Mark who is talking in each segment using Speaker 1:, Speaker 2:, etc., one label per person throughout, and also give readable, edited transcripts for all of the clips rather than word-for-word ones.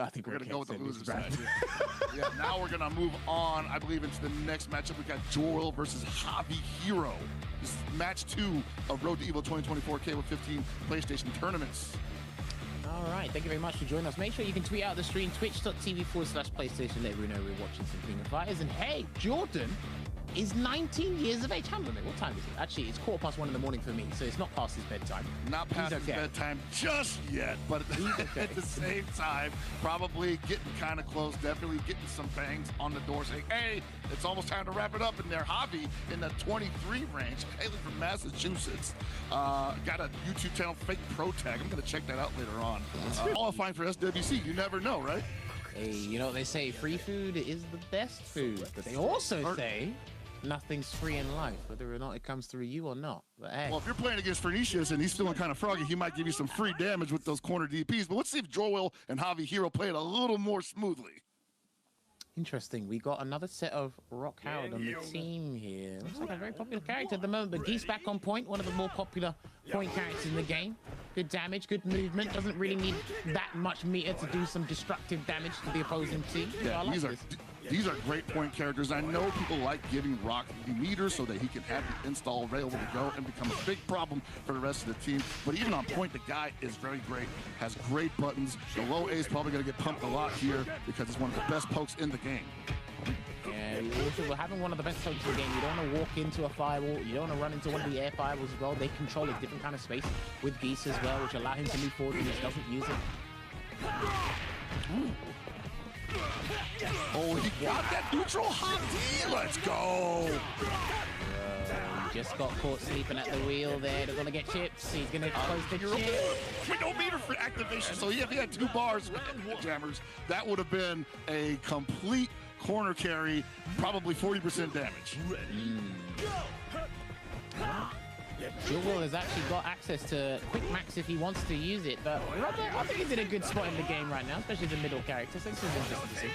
Speaker 1: I think
Speaker 2: we're going to go with the loser side. Yeah, now we're going to move on, I believe, into the next matchup. We got Joel versus Javi Hero. This is match 2 of Road to Evo 2024 KO15 PlayStation tournaments.
Speaker 1: All right, thank you very much for joining us. Make sure you can tweet out the stream, twitch.tv/PlayStation. Let everyone know we're watching some King of Fighters. And hey, Jordan is 19 years of age. Hang on a minute, what time is it? Actually, it's 1:15 in the morning for me, so it's not past his bedtime.
Speaker 2: Not past his bedtime just yet, but at the same time, probably getting kind of close, definitely getting some bangs on the door saying, hey, it's almost time to wrap it up in there. Javi in the 23 range, hailing from Massachusetts. Got a YouTube channel, Fake Pro Tag. I'm going to check that out later on. All fine for SWC. You never know, right?
Speaker 1: Hey, you know what they say, free food is the best food. But they also say nothing's free in life, whether or not it comes through you or not. But hey.
Speaker 2: Well, if you're playing against Pernicious and he's feeling kind of froggy, he might give you some free damage with those corner DPs. But let's see if Joel and Javi Hero play it a little more smoothly.
Speaker 1: Interesting. We got another set of Rock Howard on the team here. Looks like a very popular character at the moment, but Geese back on point, one of the more popular point characters in the game. Good damage, good movement. Doesn't really need that much meter to do some destructive damage to the opposing team.
Speaker 2: Yeah, these are great point characters. I know people like giving Rock the meter so that he can have the install available to go and become a big problem for the rest of the team. But even on point, the guy is very great, has great buttons. The low A is probably going to get pumped a lot here because it's one of the best pokes in the game.
Speaker 1: Yeah, also we're having one of the best pokes in the game. You don't want to walk into a firewall. You don't want to run into one of the air firewalls as well. They control a different kind of space with Geese as well, which allow him to move forward when he doesn't use it.
Speaker 2: Ooh. Oh, he got that neutral hot D. Let's go.
Speaker 1: He just got caught sleeping at the wheel there. They're going to get chips. He's going to close the chip.
Speaker 2: No meter for activation. So if he had 2 bars with jammers, that would have been a complete corner carry, probably 40% damage.
Speaker 1: Joel has actually got access to Quick Max if he wants to use it, but Robert, I think he's in a good spot in the game right now, especially the middle character, so this is interesting to see.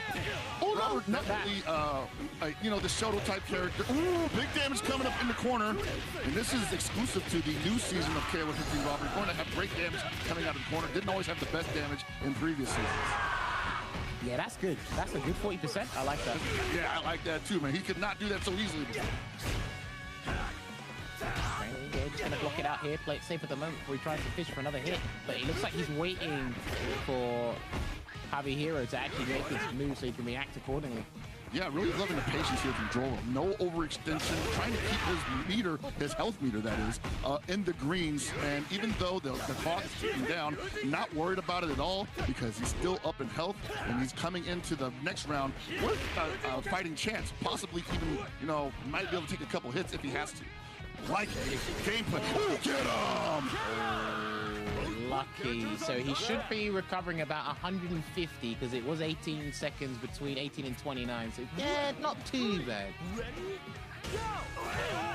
Speaker 2: Oh, Robert, not that. You know, the Shoto type character. Ooh, big damage coming up in the corner. And this is exclusive to the new season of KO15, Robert. You're going to have great damage coming out of the corner. Didn't always have the best damage in previous seasons.
Speaker 1: Yeah, that's good. That's a good 40%. I like that.
Speaker 2: Yeah, I like that too, man. He could not do that so easily before.
Speaker 1: Just gonna block it out here, play it safe at the moment before he tries to fish for another hit. But it looks like he's waiting for Javi Hero to actually make his move so he can react accordingly.
Speaker 2: Yeah, really loving the patience here from Joel. No overextension, trying to keep his meter, his health meter that is, in the greens. And even though the clock is ticking down, not worried about it at all because he's still up in health and he's coming into the next round with a fighting chance. Possibly even, you know, might be able to take a couple hits if he has to. Like gameplay. Get him!
Speaker 1: Lucky. So he should be recovering about 150 because it was 18 seconds between 18 and 29. So yeah, not too bad.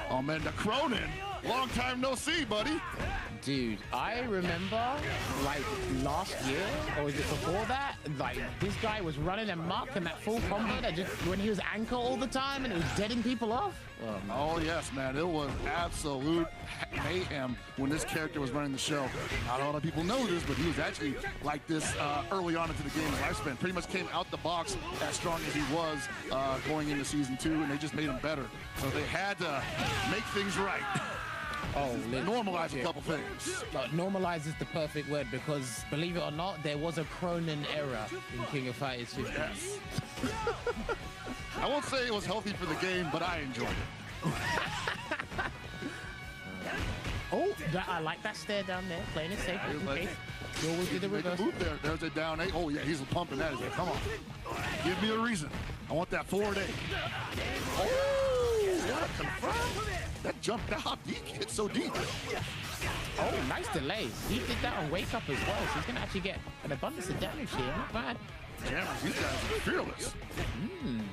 Speaker 2: Oh man, the Cronin. Long time no see, buddy.
Speaker 1: Dude, I remember like last year, or was it before that? Like this guy was running amok and that full combo that just when he was anchor all the time and it was deading people off.
Speaker 2: Oh yes, man, it was absolute mayhem when this character was running the show. Not a lot of people know this, but he was actually like this early on into the game's lifespan. Pretty much came out the box as strong as he was going into Season 2, and they just made him better. So they had to make things right.
Speaker 1: Oh,
Speaker 2: normalize a couple things.
Speaker 1: Normalize is the perfect word because, believe it or not, there was a Cronin era in King of Fighters 15.
Speaker 2: Yes. I won't say it was healthy for the game, but I enjoyed it.
Speaker 1: Oh, I like that stare down there, playing it safe. You always do the reverse.
Speaker 2: There. There's a down eight. Oh yeah, he's pumping that. Come on, give me a reason. I want that forward eight. Oh, what a confirm. That jump, that hop deep hit so deep.
Speaker 1: Oh, nice delay. He did that on wake up as well, so he's gonna actually get an abundance of damage here. Not bad.
Speaker 2: Jammers, these guys are fearless.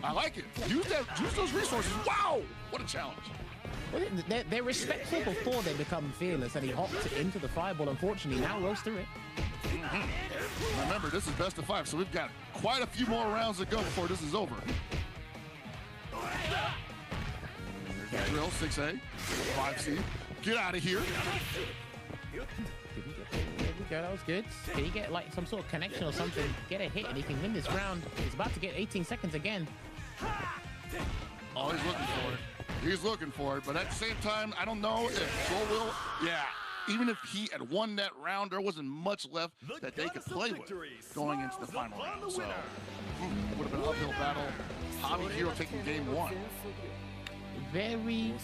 Speaker 2: I like it. Use those resources. Wow, what a challenge.
Speaker 1: Well, they're respectful before they become fearless, and he hopped into the fireball. Unfortunately, now rolls through it.
Speaker 2: Remember, this is best of 5, so we've got quite a few more rounds to go before this is over. Drill 6A, 5C. Get out of here.
Speaker 1: go. That was good. Can he get like some sort of connection or something? Get a hit and he can win this round. He's about to get 18 seconds again.
Speaker 2: Oh, he's looking for it. He's looking for it. But at the same time, I don't know if Joel will. Yeah. Even if he had won that round, there wasn't much left that they could play with going into the final round. So, would have been an uphill battle. Hobby Hero taking game one.
Speaker 1: Very,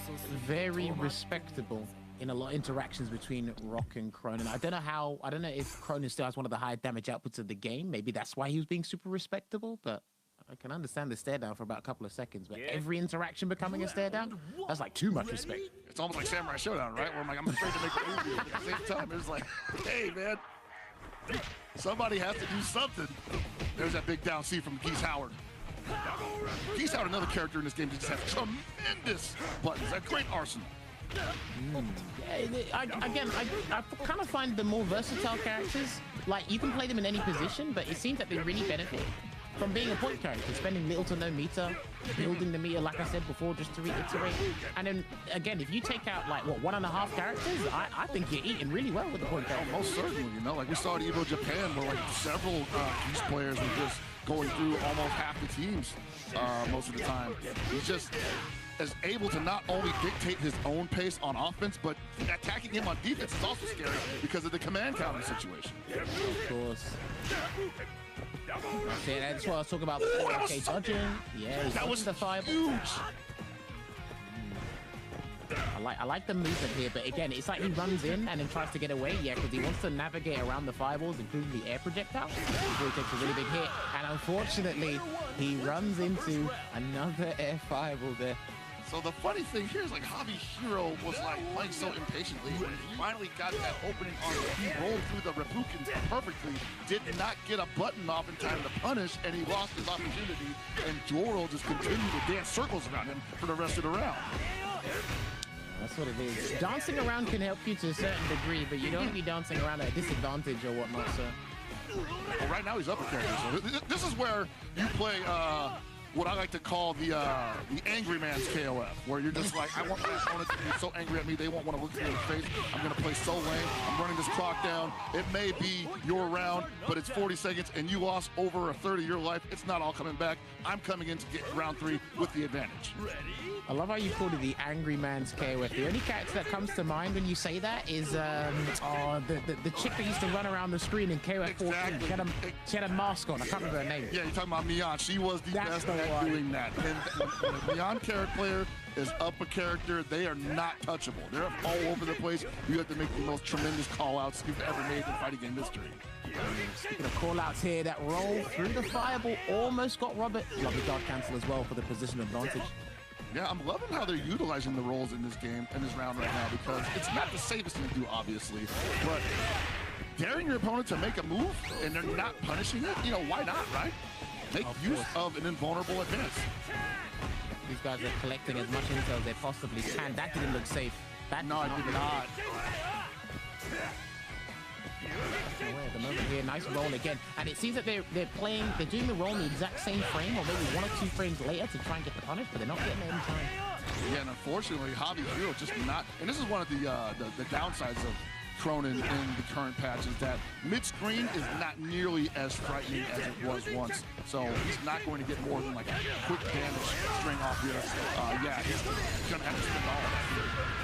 Speaker 1: very respectable in a lot of interactions between Rock and Cronin. I don't know if Cronin still has one of the higher damage outputs of the game. Maybe that's why he was being super respectable, but I can understand the stare down for about a couple of seconds, but every interaction becoming a stare down, that's like too much respect.
Speaker 2: It's almost like Samurai Showdown, right? Where I'm like, I'm afraid to make a movie. But at the same time, it's like, hey, man, somebody has to do something. There's that big down C from Geese Howard. Geese Howard, another character in this game that just has tremendous buttons, a great arsenal.
Speaker 1: I kind of find the more versatile characters, like you can play them in any position, but it seems that they really benefit from being a point character, spending little to no meter, building the meter, like I said before, just to reiterate. And then, again, if you take out, like, what, 1.5 characters, I think you're eating really well with the point character.
Speaker 2: Oh, most certainly, you know, like we saw at Evo Japan, where, like, several Geese players were just going through almost half the teams most of the time. He's just is able to not only dictate his own pace on offense, but attacking him on defense is also scary because of the command counter situation.
Speaker 1: Of course. That's what I was talking about before. Okay, dodging. Yeah,
Speaker 2: that was
Speaker 1: the fireball.
Speaker 2: Huge.
Speaker 1: I like the movement here, but again, it's like he runs in and then tries to get away. Yeah, because he wants to navigate around the fireballs, including the air projectile, before he takes a really big hit. And unfortunately, he runs into another air fireball there.
Speaker 2: So the funny thing here is, like, Hobby Hero was like playing so impatiently. When he finally got that opening on, he rolled through the Repukins perfectly, did not get a button off in time to punish, and he lost his opportunity. And Joro just continued to dance circles around him for the rest of the round.
Speaker 1: That's what it is. Dancing around can help you to a certain degree, but you don't be dancing around at a disadvantage or whatnot, so.
Speaker 2: Well, right now he's upper character, so this is where you play what I like to call the angry man's KOF, where you're just like, I want my opponent to be so angry at me, they won't want to look me in the face. I'm going to play so lame. I'm running this clock down. It may be your round, but it's 40 seconds, and you lost over a third of your life. It's not all coming back. I'm coming in to get round 3 with the advantage.
Speaker 1: I love how you called it the angry man's KOF. The only character that comes to mind when you say that is the chick that used to run around the screen in KOF 14.
Speaker 2: Exactly.
Speaker 1: She had a mask on. I can't remember her name.
Speaker 2: Yeah, you're talking about Mian. She was the best at doing that. And when a Mian character player is up a character, they are not touchable. They're all over the place. You have to make the most tremendous call-outs you've ever made in fighting game history.
Speaker 1: Speaking of call-outs here, that roll through the fireball almost got Robert. Lovely guard cancel as well for the position advantage.
Speaker 2: Yeah, I'm loving how they're utilizing the rolls in this game, in this round right now, because it's not the safest thing to do, obviously, but daring your opponent to make a move and they're not punishing it, you know, why not, right? Make use of an invulnerable advance.
Speaker 1: These guys are collecting as much intel as they possibly can. That didn't look safe.
Speaker 2: No, it did not.
Speaker 1: At the moment here, nice roll again, and it seems that they're doing the roll in the exact same frame, or maybe 1 or 2 frames later to try and get the punish, but they're not getting it in time.
Speaker 2: Yeah, and unfortunately, Hobby Hero just not. And this is one of the downsides of Cronin in the current patch, is that mid-screen is not nearly as frightening as it was once. So he's not going to get more than like a quick damage string off here. Yeah, he's gonna have to spend all of it.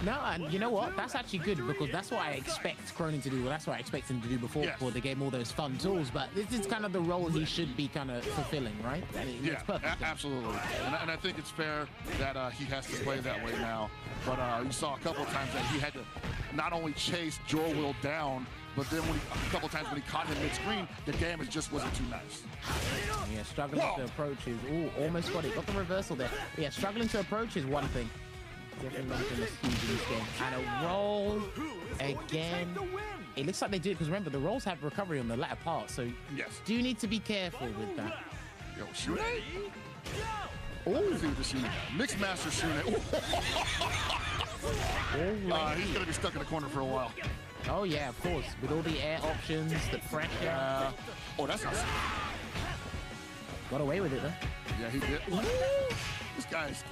Speaker 1: No, and you know what? That's actually good, because that's what I expect Cronin to do. Well, that's what I expect him to do before they gave him all those fun tools. But this is kind of the role he should be kind of fulfilling, right?
Speaker 2: Yeah, absolutely. And I think it's fair that he has to play that way now. But you saw a couple of times that he had to not only chase Jor-Will down, but then a couple of times when he caught him mid-screen, the damage just wasn't too nice.
Speaker 1: Yeah, struggling to approach is... Ooh, almost got it. Got the reversal there. But yeah, struggling to approach is one thing. Different momentum is huge in this game. And a roll again. It looks like they do it because remember, the rolls have recovery on the latter part, so you do need to be careful with that.
Speaker 2: Yo, Shune? Oh, see what the Shune. Mixed Master Shune. He's going to be stuck in the corner for a while.
Speaker 1: Oh, yeah, of course. With all the air options, the pressure.
Speaker 2: Oh, that's awesome.
Speaker 1: Got away with it, though.
Speaker 2: Yeah, he did. This guy's...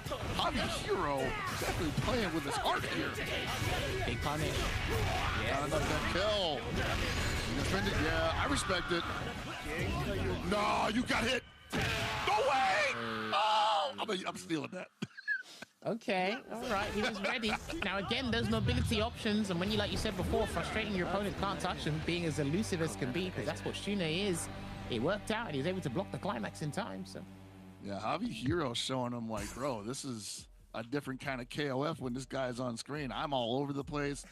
Speaker 2: Javi Hero definitely playing with his heart here.
Speaker 1: Big punish.
Speaker 2: Yeah, another kill. Defend it. Yeah, I respect it. No, you got hit. No way! Oh, I'm stealing that.
Speaker 1: Okay, all right, he was ready. Now again, those mobility options, and when you, like you said before, frustrating your opponent can't touch him, being as elusive as can be, because that's what Shune is. It worked out, and he was able to block the climax in time. So,
Speaker 2: yeah, Javi Hero showing him like, bro, this is a different kind of KOF when this guy's on screen. I'm all over the place.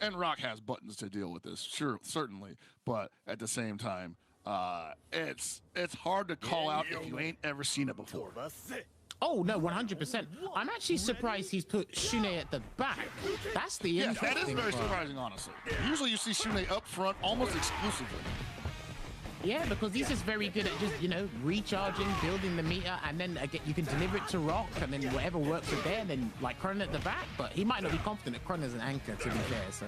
Speaker 2: And Rock has buttons to deal with this, sure, certainly, but at the same time, it's hard to call out if you ain't ever seen it before.
Speaker 1: oh no, 100%. I'm actually surprised he's put Shune at the back. That's the interesting
Speaker 2: that is very
Speaker 1: part.
Speaker 2: surprising, honestly. Usually you see Shune up front almost exclusively.
Speaker 1: Yeah, because he's just very good at just, you know, recharging, building the meter, and then again, you can deliver it to Rock, and then whatever works with there, and then like Cronin at the back. But he might not be confident that Cronin is an anchor, to be fair. So.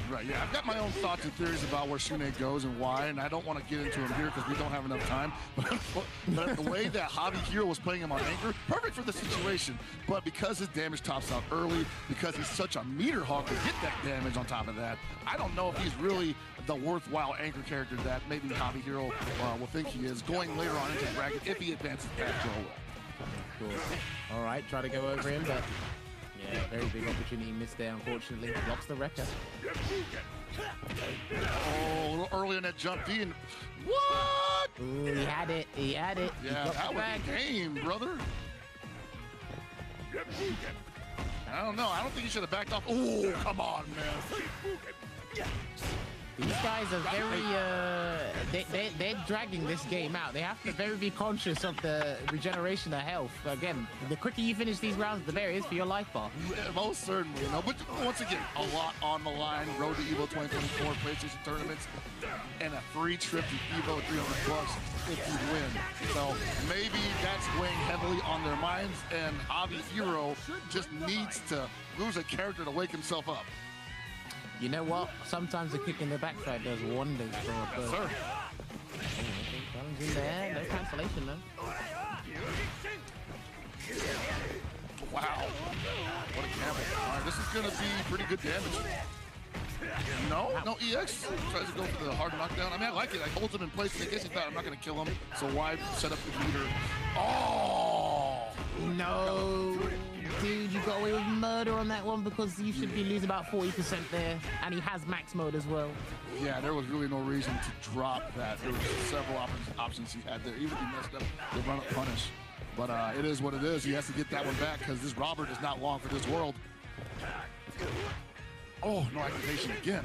Speaker 2: Right, yeah, I've got my own thoughts and theories about where Shune goes and why, and I don't want to get into them here because we don't have enough time. But the way that Javi Hero was playing him on anchor, perfect for the situation. But because his damage tops out early, because he's such a meter hog to get that damage on top of that, I don't know if he's really the worthwhile anchor character that maybe Javi Hero will think he is going later on into the bracket if he advances past Joe.
Speaker 1: Cool. All right, try to go over him, but yeah, very big opportunity missed there, unfortunately. Blocks the wrecker.
Speaker 2: Oh, a little early on that jump D, and what?
Speaker 1: Ooh, he had it. He had it.
Speaker 2: Yeah, that was a game, brother. I don't know. I don't think he should have backed off. Oh, come on, man.
Speaker 1: These guys are very, they're dragging this game out. They have to very be conscious of the regeneration of health. Again, the quicker you finish these rounds, the better it is for your life bar.
Speaker 2: Yeah, most certainly, you know. But once again, a lot on the line. Road to Evo 2024 PlayStation tournaments, and a free trip to Evo 300 bucks if you win. So maybe that's weighing heavily on their minds, and Javi Hero just needs to lose a character to wake himself up.
Speaker 1: You know what? Sometimes a kick in the backside does wonders for a person.
Speaker 2: Yes, sir.
Speaker 1: Challenge in there. No cancellation, though.
Speaker 2: Wow. What a gamble. All right, this is going to be pretty good damage. No EX. Tries to go for the hard knockdown. I mean, I like it. I hold him in place. I guess he thought I'm not going to kill him. So why set up the meter? Oh!
Speaker 1: No. Dude, you got away with murder on that one because you should be losing about 40% there. And he has max mode as well.
Speaker 2: Yeah, there was really no reason to drop that. There were several options he had there. Even if he messed up the run-up punish. But it is what it is. He has to get that one back because this Robert is not long for this world. Oh, no activation again.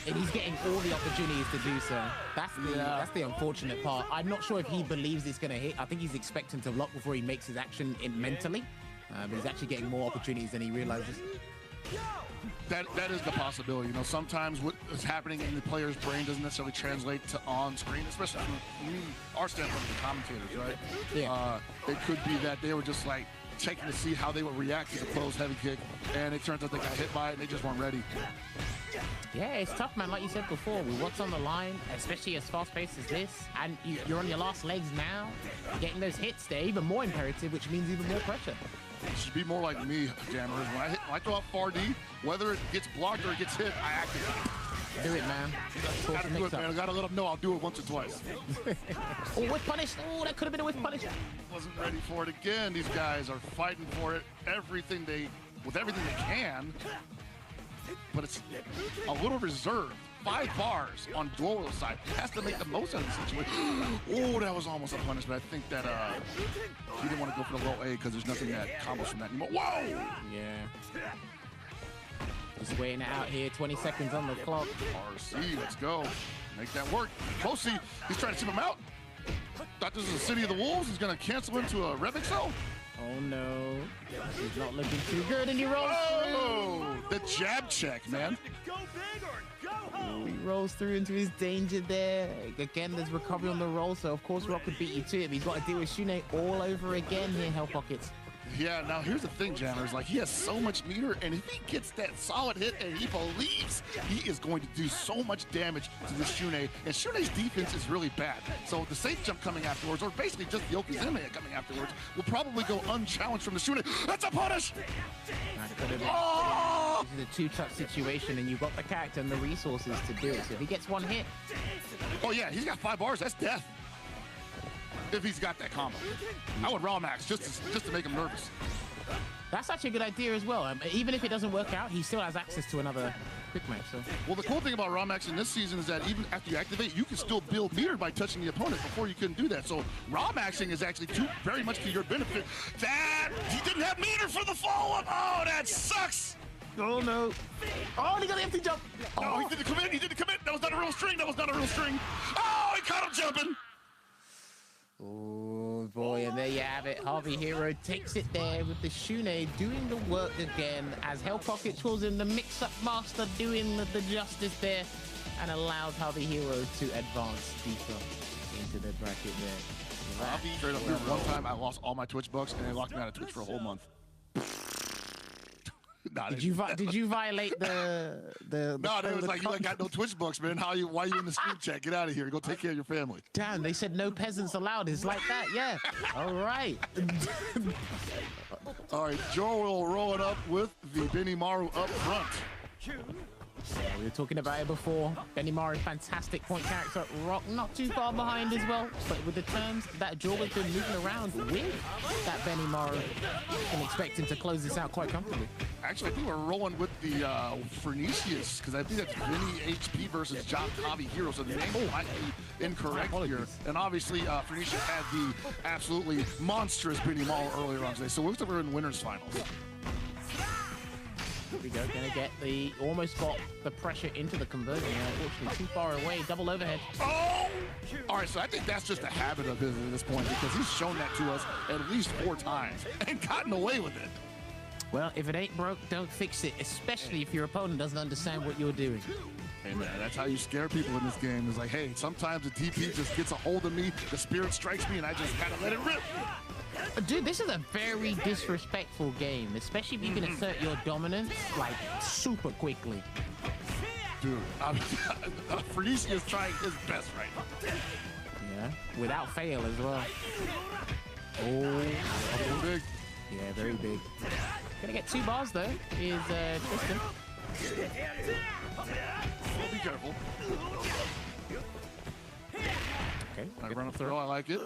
Speaker 1: And he's getting all the opportunities to do so. That's the unfortunate part. I'm not sure if he believes it's going to hit. I think he's expecting to block before he makes his action mentally. But he's actually getting more opportunities than he realizes.
Speaker 2: That is the possibility. You know, sometimes what is happening in the player's brain doesn't necessarily translate to on-screen, especially from our standpoint as the commentators, right?
Speaker 1: Yeah.
Speaker 2: It could be that they were just like checking to see how they would react to the closed heavy kick, and it turns out they got hit by it and they just weren't ready.
Speaker 1: Yeah, it's tough, man. Like you said before, with what's on the line, especially as fast-paced as this, and you're on your last legs now, getting those hits, they're even more imperative, which means even more pressure.
Speaker 2: It should be more like me, Jammers. When I throw out far D, whether it gets blocked or it gets hit, I activate.
Speaker 1: Do it, man.
Speaker 2: Gotta do it, man. I gotta let them know I'll do it once or twice.
Speaker 1: Oh, whiff punish. Oh, that could have been a whiff punish.
Speaker 2: Wasn't ready for it again. These guys are fighting for it. With everything they can. But it's a little reserved. 5 bars on Doro's side. Has to make the most out of the situation. Oh, that was almost a punish, but I think that he didn't want to go for the low A because there's nothing that combos from that anymore. Whoa!
Speaker 1: Yeah. Just waiting it out here. 20 seconds on the clock.
Speaker 2: RC, let's go. Make that work. Closely, he's trying to tip him out. Thought this was the City of the Wolves. He's going to cancel into a Revixo.
Speaker 1: Oh, no. He's not looking too good, and he rolls through.
Speaker 2: The jab check, man.
Speaker 1: He rolls through into his danger there. Again, there's recovery on the roll, so of course Rock could beat you to it. But he's got to deal with Shune all over again here, Hell Pockets.
Speaker 2: Yeah, now here's the thing, Jammers. Like, he has so much meter, and if he gets that solid hit and he believes, he is going to do so much damage to this Shune. And Shune's defense is really bad. So the safe jump coming afterwards, or basically just the Okizeme coming afterwards, will probably go unchallenged from the Shune. That's a punish! Oh!
Speaker 1: This is a two-touch situation, and you've got the character and the resources to do it. So if he gets one hit...
Speaker 2: Oh, yeah, he's got 5 bars. That's death. If he's got that combo. I would raw max just to make him nervous.
Speaker 1: That's actually a good idea as well. Even if it doesn't work out, he still has access to another quick match. So.
Speaker 2: Well, the cool thing about raw max in this season is that even after you activate, you can still build meter by touching the opponent. Before you couldn't do that. So raw maxing is actually very much to your benefit. That he didn't have meter for the follow-up. Oh, that sucks.
Speaker 1: Oh no. Oh, he got an empty jump.
Speaker 2: Oh, he didn't commit. He didn't commit. That was not a real string. That was not a real string. Oh, he caught him jumping.
Speaker 1: Oh boy, and there you have it. Harvey Hero takes it there with the Shune doing the work again as Hell Pocket calls him the mix-up master, doing the justice there, and allows Harvey Hero to advance deeper into the bracket there.
Speaker 2: Harvey, straight up, one time I lost all my Twitch bucks and they locked me out of Twitch for a whole month. Nah, did
Speaker 1: you violate the
Speaker 2: No, it was like, you got no Twitch bucks, man. Why you in the stream chat? Get out of here. Go take care of your family.
Speaker 1: Damn, they said no peasants allowed. It's like that, yeah. All right.
Speaker 2: All right, Joe will roll it up with the Benny Maru up front.
Speaker 1: Yeah, we were talking about it before. Benny Maru, fantastic point character. Rock not too far behind as well. But with the turns that Joel has been moving around with that Benny Maru, you can expect him to close this out quite comfortably.
Speaker 2: Actually, I think we're rolling with the Pernicious, because I think that's Vinny HP versus Job Hobby Hero, so the name might be incorrect here. And obviously, Pernicious had the absolutely monstrous Benny Maru earlier on today, so it looks like we're in winners finals.
Speaker 1: Here we go, gonna get almost got the pressure into the conversion. Unfortunately, too far away, double overhead.
Speaker 2: Oh! All right, so I think that's just a habit of his at this point, because he's shown that to us at least 4 times and gotten away with it.
Speaker 1: Well, if it ain't broke, don't fix it, especially if your opponent doesn't understand what you're doing.
Speaker 2: Hey man, that's how you scare people in this game. It's like, hey, sometimes the DP just gets a hold of me, the spirit strikes me, and I just gotta let it rip.
Speaker 1: Dude, this is a very disrespectful game, especially if you can assert your dominance, like, super quickly.
Speaker 2: Dude, Fernicious is trying his best right now.
Speaker 1: Yeah, without fail as well. Oh,
Speaker 2: big.
Speaker 1: Yeah, very big. Gonna get 2 bars, though, is Tristan.
Speaker 2: Be careful.
Speaker 1: Okay.
Speaker 2: I run up throw, I like it.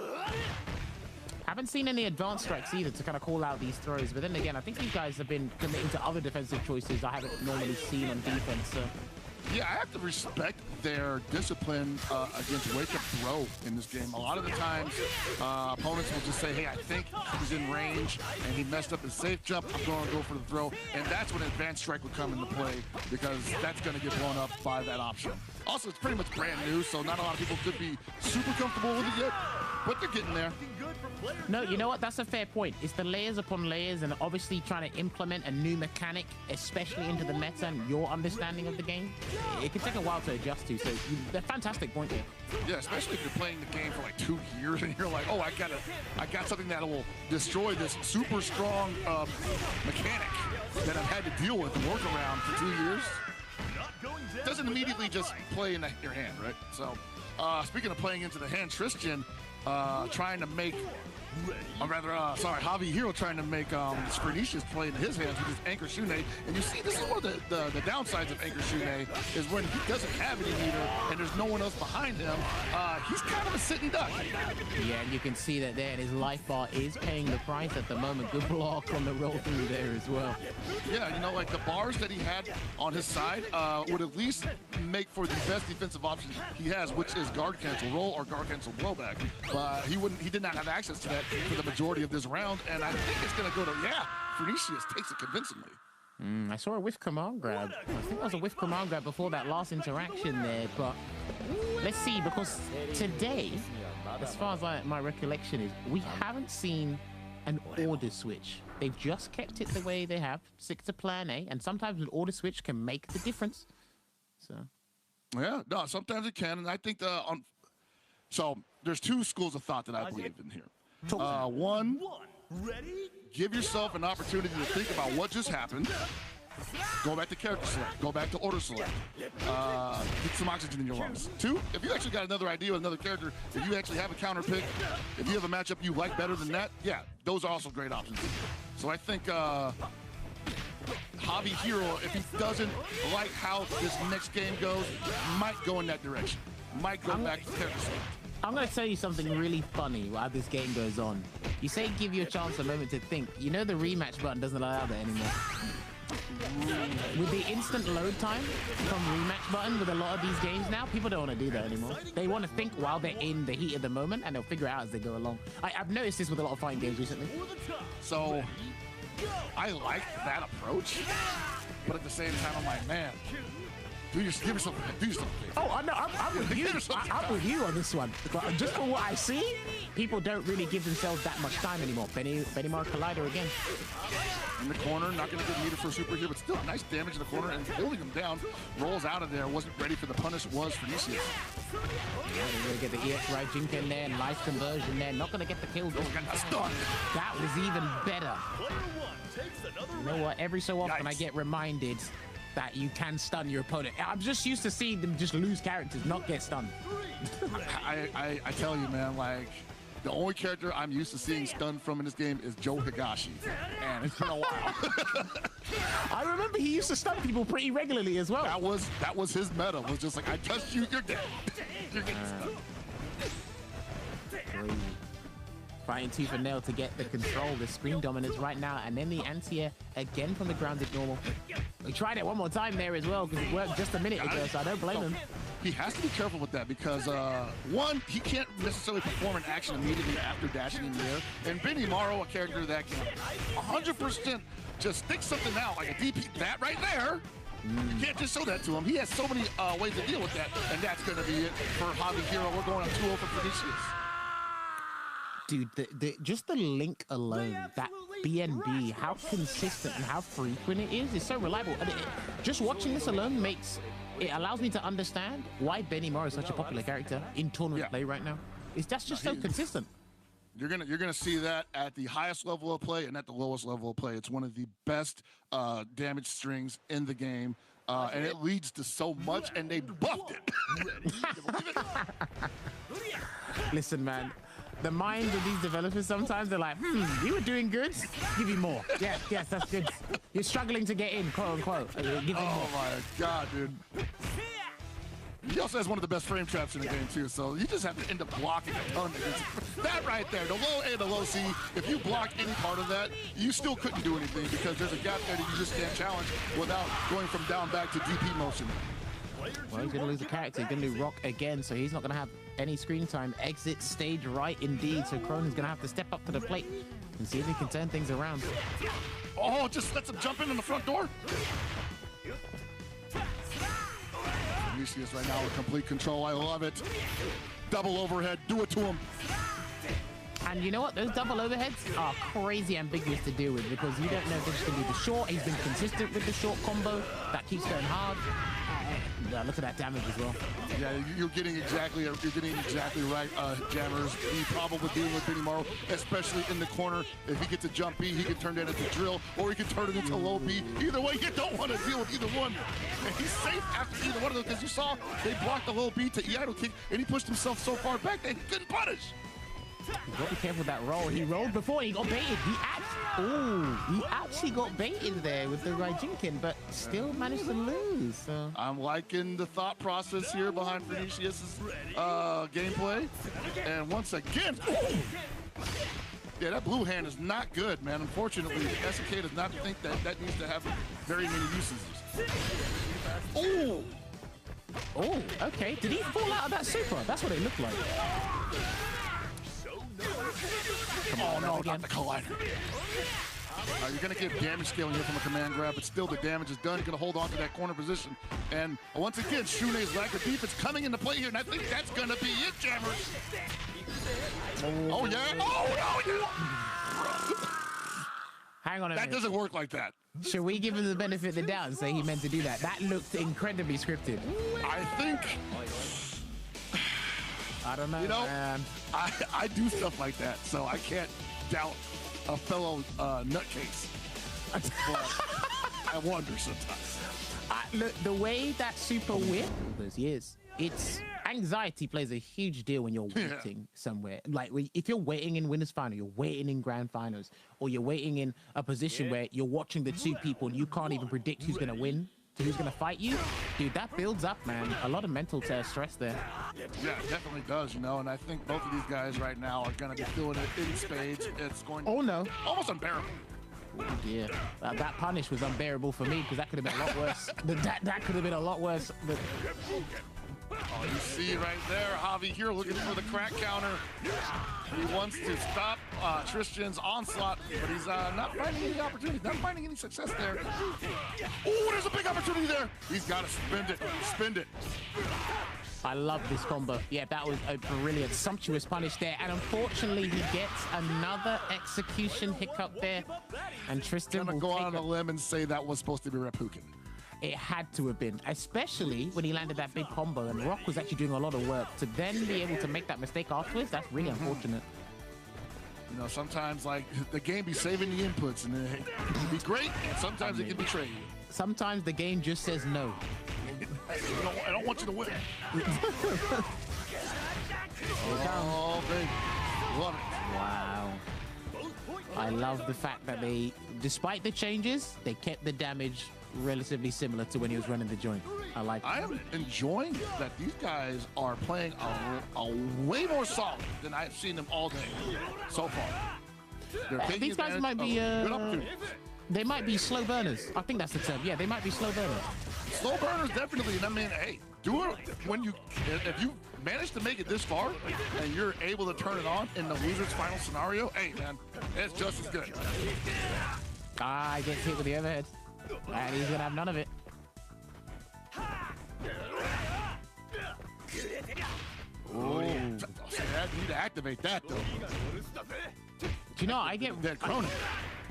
Speaker 1: Haven't seen any advanced strikes either to kind of call out these throws, but then again, I think these guys have been committing to other defensive choices I haven't normally seen on defense. So.
Speaker 2: Yeah, I have to respect their discipline against wake-up throw in this game. A lot of the times, opponents will just say, hey, I think he's in range, and he messed up his safe jump. I'm going to go for the throw. And that's when advanced strike would come into play, because that's going to get blown up by that option. Also, it's pretty much brand new, so not a lot of people could be super comfortable with it yet, but they're getting there.
Speaker 1: No, you know what? That's a fair point. It's the layers upon layers, and obviously trying to implement a new mechanic, especially into the meta and your understanding of the game. It can take a while to adjust to, so they're fantastic point here.
Speaker 2: Yeah, especially if you're playing the game for like 2 years and you're like, oh, I got something that will destroy this super strong mechanic that I've had to deal with and work around for 2 years. It doesn't immediately just play in your hand, right? So, speaking of playing into the hand, Tristan trying to make, Javi Hero trying to make Pernicious play into his hands with his Anchor Shune. And you see, this is one of the downsides of Anchor Shune, is when he doesn't have any meter and there's no one else behind him, he's kind of a sitting duck.
Speaker 1: Yeah, and you can see that there, and his life bar is paying the price at the moment. Good block on the roll through there as well.
Speaker 2: Yeah, you know, like the bars that he had on his side would at least make for the best defensive option he has, which is guard cancel roll or guard cancel blowback. He did not have access to that for the majority of this round, and I think it's going to go to, Pernicious takes it convincingly.
Speaker 1: I saw a whiff command grab. I think that was a whiff command grab before that last interaction there, but let's see, because today, as far as my recollection is, we haven't seen an order switch. They've just kept it the way they have, stick to plan A, and sometimes an order switch can make the difference. So. Yeah,
Speaker 2: no, sometimes it can, and I think so there's 2 schools of thought that I believe in here. One, Give yourself an opportunity to think about what just happened. Go back to character select. Go back to order select. Get some oxygen in your lungs. 2, if you actually got another idea with another character, if you actually have a counter pick, if you have a matchup you like better than that, yeah, those are also great options. So I think Hobby Hero, if he doesn't like how this next game goes, might go in that direction. Might go back to character select.
Speaker 1: I'm going to tell you something really funny while this game goes on. You say give you a chance, a moment to think. You know the rematch button doesn't allow that anymore. With the instant load time from rematch button with a lot of these games now, people don't want to do that anymore. They want to think while they're in the heat of the moment, and they'll figure it out as they go along. I've noticed this with a lot of fighting games recently.
Speaker 2: So I like that approach, but at the same time, I'm like, man, give yourself a favor.
Speaker 1: Oh, no, I'm with you. I'm with you on this one. Just for what I see, people don't really give themselves that much time anymore. Benimaro Collider again.
Speaker 2: In the corner, not going to get needed for a super here, but still nice damage in the corner and holding him down. Rolls out of there, wasn't ready for the punish, was Phoenicius.
Speaker 1: Yeah, they're going to get the EX Raijin in there and life conversion there. Not going to get the kill. That was even better. You know what? Every so often I get reminded that you can stun your opponent. I'm just used to seeing them just lose characters, not get stunned.
Speaker 2: I tell you, man, like, the only character I'm used to seeing stunned from in this game is Joe Higashi, and it's been a while.
Speaker 1: I remember he used to stun people pretty regularly as well.
Speaker 2: That was his meta, was just like, I touched you, you're dead. You're getting stunned.
Speaker 1: Crazy. Fighting tooth and nail to get the control, the screen dominance right now, and then the anti-air again from the grounded normal. We tried it one more time there as well because it worked just a minute ago, so I don't blame him.
Speaker 2: He has to be careful with that because, one, he can't necessarily perform an action immediately after dashing in the air. And Benimaro, a character that can 100% just stick something out, like a DP, that right there. You can't just show that to him. He has so many ways to deal with that, and that's going to be it for Hobby Hero. We're going on 2-0 for Phoenicius.
Speaker 1: Dude, just the link alone, that BNB, how consistent and how frequent it is so reliable. And just watching this alone it allows me to understand why Benimaro is such a popular character in tournament play right now. That's just so consistent.
Speaker 2: You're gonna see that at the highest level of play and at the lowest level of play. It's one of the best damage strings in the game, and it leads to so much. And they buffed it.
Speaker 1: Listen, man. The minds of these developers sometimes they're like, you were doing good. Give you more. Yes, that's good. You're struggling to get in, quote unquote. Give more.
Speaker 2: My God, dude. He also has one of the best frame traps in the game too, so you just have to end up blocking a ton against that right there. The low A and the low C, if you block any part of that, you still couldn't do anything because there's a gap there that you just can't challenge without going from down back to DP motion.
Speaker 1: Well, he's going to lose a character. He's going to do Rock again, so he's not going to have any screen time. Exit stage right indeed, so Cronin's going to have to step up to the plate and see if he can turn things around.
Speaker 2: Oh, just lets him jump in on the front door. Vinicius right now with complete control. I love it. Double overhead. Do it to him.
Speaker 1: And you know what? Those double overheads are crazy ambiguous to deal with because you don't know if they're just going to do the short. He's been consistent with the short combo. That keeps going hard. Look at that damage as well.
Speaker 2: Yeah, you're getting exactly right, Jammers. He probably dealing with Benimaro, especially in the corner. If he gets a jump B, he can turn that into drill, or he can turn it into low B. Either way, you don't want to deal with either one. And he's safe after either one of those because you saw they blocked the low B to idle kick, and he pushed himself so far back that he couldn't punish.
Speaker 1: You've got to be careful with that roll. He rolled before, he got baited. He actually got baited there with the Raijinkin, but still managed to lose. So.
Speaker 2: I'm liking the thought process here behind Phoenicius' gameplay. And once again, yeah, that blue hand is not good, man. Unfortunately, SK does not think that needs to have very many uses. Oh!
Speaker 1: Oh, okay. Did he fall out of that super? That's what it looked like.
Speaker 2: Come on, no, not the collider. You're going to get damage scaling here from a command grab, but still the damage is done. You're going to hold on to that corner position. And once again, Shune's lack of defense coming into play here, and I think that's going to be it, Jammers. Oh, yeah. Oh, no, yeah.
Speaker 1: Hang on a minute.
Speaker 2: That doesn't work like that.
Speaker 1: Should we give him the benefit of the doubt and say he meant to do that? That looked incredibly scripted.
Speaker 2: I think...
Speaker 1: I don't know,
Speaker 2: you know,
Speaker 1: man.
Speaker 2: I do stuff like that, so I can't doubt a fellow nutcase. But I wonder sometimes.
Speaker 1: Look, the way that super whip all those years, it's anxiety plays a huge deal when you're waiting somewhere. Like if you're waiting in winners final, you're waiting in grand finals, or you're waiting in a position where you're watching the two people and you can't even predict who's gonna win, who's gonna fight you, dude, that builds up, man. A lot of mental stress there.
Speaker 2: Yeah, it definitely does, you know, and I think both of these guys right now are gonna be feeling it in spades. It's going to be almost unbearable.
Speaker 1: Yeah, that punish was unbearable for me because that could have been a lot worse. That could have been a lot worse.
Speaker 2: Oh, you see right there, Javi here looking for the crack counter. He wants to stop Tristan's onslaught, but he's not finding any opportunities, not finding any success there. Oh, there's a big opportunity there. He's got to spend it.
Speaker 1: I love this combo. Yeah, that was a brilliant, sumptuous punish there. And unfortunately, he gets another execution hiccup there. And Tristan
Speaker 2: will go out on a limb and say that was supposed to be Reppuken.
Speaker 1: It had to have been, especially when he landed that big combo and Rock was actually doing a lot of work. To then be able to make that mistake afterwards, that's really unfortunate.
Speaker 2: You know, sometimes like the game be saving the inputs and it can be great, and sometimes it can betray you.
Speaker 1: Sometimes the game just says no.
Speaker 2: I don't want you to win.
Speaker 1: Oh,
Speaker 2: baby. Love it.
Speaker 1: Wow. I love the fact that they, despite the changes, they kept the damage relatively similar to when he was running the joint. I like it.
Speaker 2: I am enjoying that these guys are playing a way more solid than I've seen them all day so far.
Speaker 1: These guys might be they might be slow burners. I think that's the term. Yeah, they might be slow burners.
Speaker 2: Slow burners, definitely. And I mean, hey, do it when if you manage to make it this far and you're able to turn it on in the loser's final scenario, hey, man, it's just as good.
Speaker 1: I gets hit with the overhead. And he's going to have none of it.
Speaker 2: Oh, you need to activate that, though.
Speaker 1: Do you know, I get
Speaker 2: that Torney.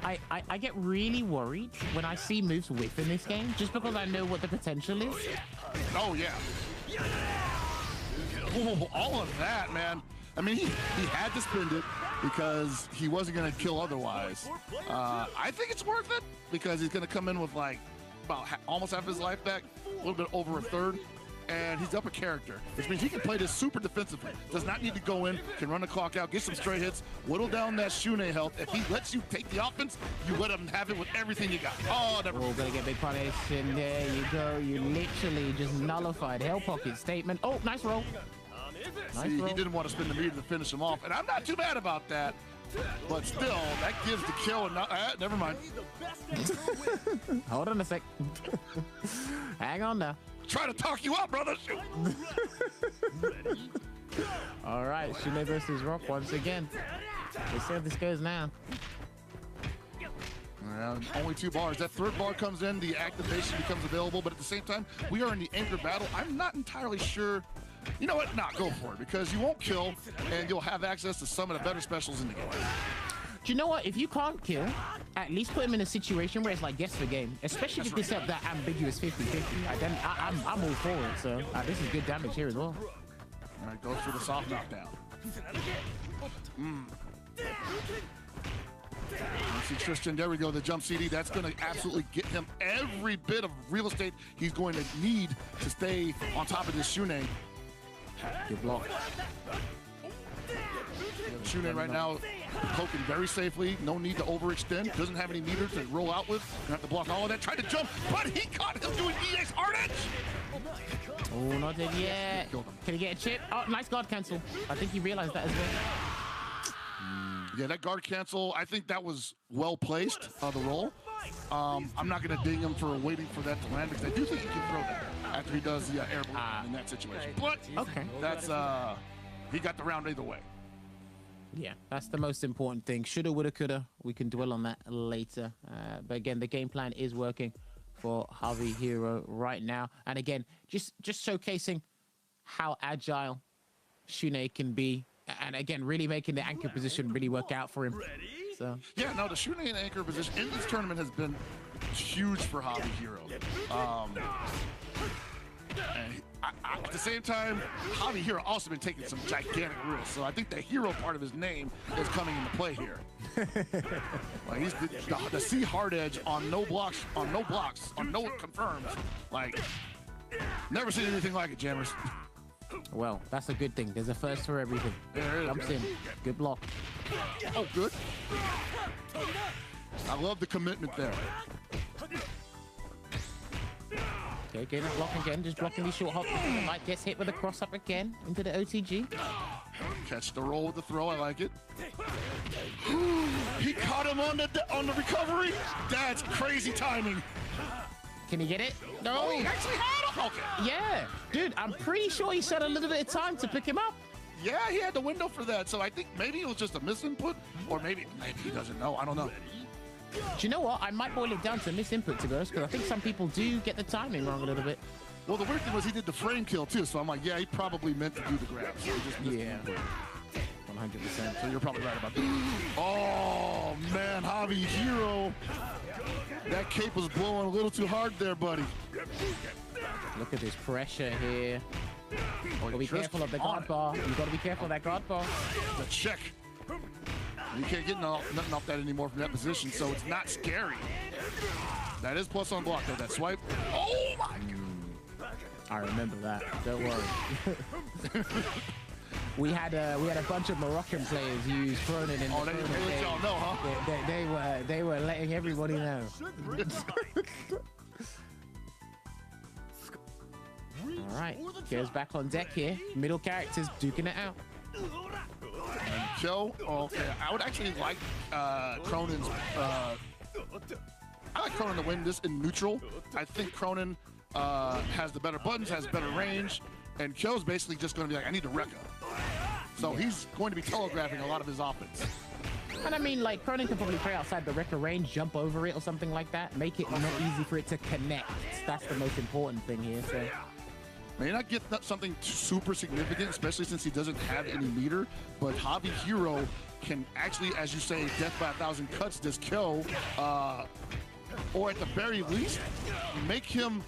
Speaker 1: I get really worried when I see moves whiff in this game, just because I know what the potential is.
Speaker 2: Oh, yeah. Oh, all of that, man. I mean, he had to spend it because he wasn't going to kill otherwise. I think it's worth it because he's going to come in with like about almost half his life back, a little bit over a third. And he's up a character, which means he can play this super defensively. Does not need to go in, can run the clock out, get some straight hits, whittle down that Shune health. If he lets you take the offense, you let him have it with everything you got. Oh, never.
Speaker 1: We're gonna get big punish, and there you go. You literally just nullified Hell Pocket statement. Oh, nice roll.
Speaker 2: Nice roll. He didn't want to spend the meter to finish him off, and I'm not too mad about that. But still, that gives the kill. And never mind.
Speaker 1: Hold on a sec. Hang on now.
Speaker 2: Try to talk you up, brother. Shoot.
Speaker 1: All right, Shune versus Rock once again. Let's see how this goes now.
Speaker 2: Only 2 bars. That third bar comes in, the activation becomes available, but at the same time, we are in the anchor battle. I'm not entirely sure. You know what? Nah, go for it, because you won't kill, and you'll have access to some of the better specials in the game.
Speaker 1: Do you know what? If you can't kill, at least put him in a situation where it's like guess the game, especially if you can set up that ambiguous 50-50. I'm all for it, so this is good damage here as well.
Speaker 2: All right, goes for the soft knockdown. See Tristan, there we go, the jump CD. That's going to absolutely get him every bit of real estate he's going to need to stay on top of this Shune.
Speaker 1: Good block.
Speaker 2: Shune right now poking very safely. No need to overextend. Doesn't have any meter to roll out with. You have to block all of that. Tried to jump, but he caught him doing EX hard edge.
Speaker 1: Oh, not dead yet. Can he get a chip? Oh, nice guard cancel. I think he realized that as well.
Speaker 2: Yeah, that guard cancel, I think that was well placed, the roll. I'm not going to ding him for waiting for that to land because I do think he can throw that after he does the air balloon in that situation. But
Speaker 1: okay,
Speaker 2: that's he got the round either way.
Speaker 1: Yeah, that's the most important thing. Shoulda, woulda, coulda. We can dwell on that later. But again, the game plan is working for Javi Hero right now. And again, just showcasing how agile Shune can be. And again, really making the anchor position really work out for him. So
Speaker 2: yeah, no, the Shune and anchor position in this tournament has been huge for Javi Hero. And At the same time, Javi Hero also been taking some gigantic risks, so I think the hero part of his name is coming into play here. Like he's the C hard edge on no blocks, on no confirms. Like, never seen anything like it, Jammers.
Speaker 1: Well, that's a good thing. There's a first for everything. Jumps in. Good block.
Speaker 2: Oh, good. I love the commitment there.
Speaker 1: Okay, getting that block again, just blocking these short hops. Like gets hit with a cross up again into the OTG.
Speaker 2: Catch the roll with the throw, I like it. He caught him on the recovery. That's crazy timing.
Speaker 1: Can he get it? No.
Speaker 2: Oh, he actually had him. Okay.
Speaker 1: Yeah, dude, I'm pretty sure he had a little bit of time to pick him up.
Speaker 2: Yeah, he had the window for that. So I think maybe it was just a misinput, or maybe he doesn't know. I don't know.
Speaker 1: Do you know what? I might boil it down to misinput, to be honest, because I think some people do get the timing wrong a little bit.
Speaker 2: Well, the weird thing was he did the frame kill too, so I'm like, yeah, he probably meant to do the grab. So he just missed
Speaker 1: yeah, 100%.
Speaker 2: So you're probably right about that. Oh man, Javi Hero, that cape was blowing a little too hard there, buddy.
Speaker 1: Look at this pressure here.
Speaker 2: Oh,
Speaker 1: be careful of the guard bar. You got to be careful of that guard bar.
Speaker 2: The check. You can't get nothing off that anymore from that position, so it's not scary. That is plus on block though, that swipe. Oh my God.
Speaker 1: I remember that. Don't worry. we had a bunch of Moroccan players use Cronin in the
Speaker 2: they let y'all know, huh?
Speaker 1: They were letting everybody know. All right, goes back on deck here. Middle characters duking it out.
Speaker 2: Joe, okay, I would actually like Cronin's. I like Cronin to win this in neutral. I think Cronin has the better buttons, has better range, and Kyo's basically just going to be like, I need to Rekka. So he's going to be telegraphing a lot of his offense.
Speaker 1: And I mean, like, Cronin can probably play outside the Rekka range, jump over it or something like that, make it not easy for it to connect. That's the most important thing here. So.
Speaker 2: May not get something super significant, especially since he doesn't have any meter, but Javi Hero can actually, as you say, death by 1,000 cuts this Kyo, or at the very least, make him